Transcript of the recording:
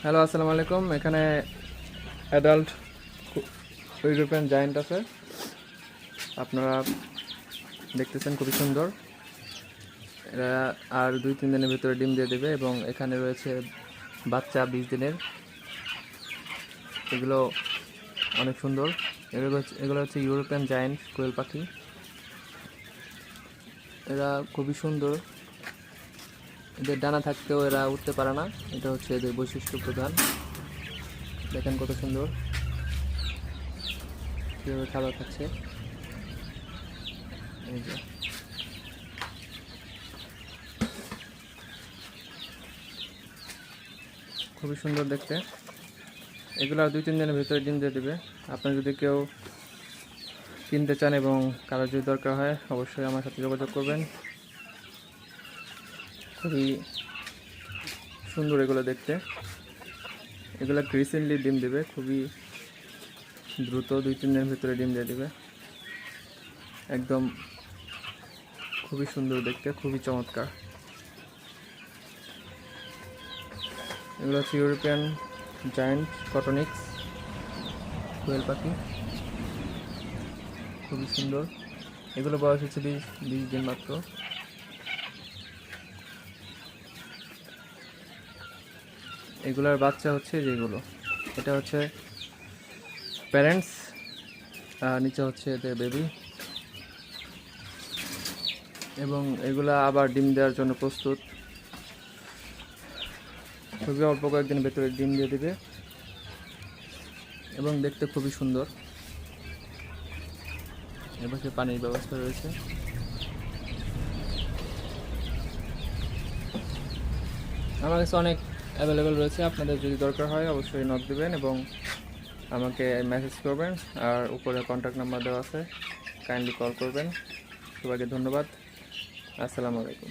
Hello, আসসালামু আলাইকুম। এখানে অ্যাডাল্ট ইউরোপিয়ান জায়ান্ট আছে, আপনারা দেখতেছেন, খুবই সুন্দর। এরা আর 2-3 দিনের ভিতরে ডিম দিয়ে দেবে এবং এখানে রয়েছে বাচ্চা 20 দিনের। এগুলো অনেক সুন্দর। এগুলো হচ্ছে ইউরোপিয়ান জায়ান্ট কোয়েল পাখি। এরা খুবই সুন্দর। এদের ডানা থাকতেও এরা উঠতে পারে না, এটা হচ্ছে এদের বৈশিষ্ট্য প্রধান। দেখেন কত সুন্দর কীভাবে খাবার খাচ্ছে। এই যে খুবই সুন্দর দেখতে। এগুলো 2-3 দিনের ভিতরে ডিম দিয়ে দেবে। আপনি যদি কেউ কিনতে চান এবং কারো যদি দরকার হয়, অবশ্যই আমার সাথে যোগাযোগ করবেন। খুবই সুন্দর এগুলো দেখতে। এগুলো রিসেন্টলি ডিম দেবে, খুবই দ্রুত 2-3 দিনের ভিতরে ডিম দিয়ে দেবে। একদম খুবই সুন্দর দেখতে, খুবই চমৎকার। এগুলো হচ্ছে ইউরোপিয়ান জায়ান্ট কটনিক্স কোয়েল পাখি, খুবই সুন্দর। এগুলো বয়স হচ্ছে 20 দিন মাত্র। এগুলার বাচ্চা হচ্ছে যেগুলো, এটা হচ্ছে প্যারেন্টস, নিচে হচ্ছে এদের বেবি, এবং এগুলা আবার ডিম দেওয়ার জন্য প্রস্তুত। খুবই অল্প কয়েকদিনের ভেতরে ডিম দিয়ে দেবে এবং দেখতে খুবই সুন্দর। এপাশে পানির ব্যবস্থা রয়েছে। আমার কাছে অনেক অ্যাভেলেবেল রয়েছে, আপনাদের যদি দরকার হয় অবশ্যই নক দেবেন এবং আমাকে মেসেজ করবেন। আর উপরে কন্ট্যাক্ট নাম্বার দেওয়া আছে, কাইন্ডলি কল করবেন। সবাইকে ধন্যবাদ। আসসালামু আলাইকুম।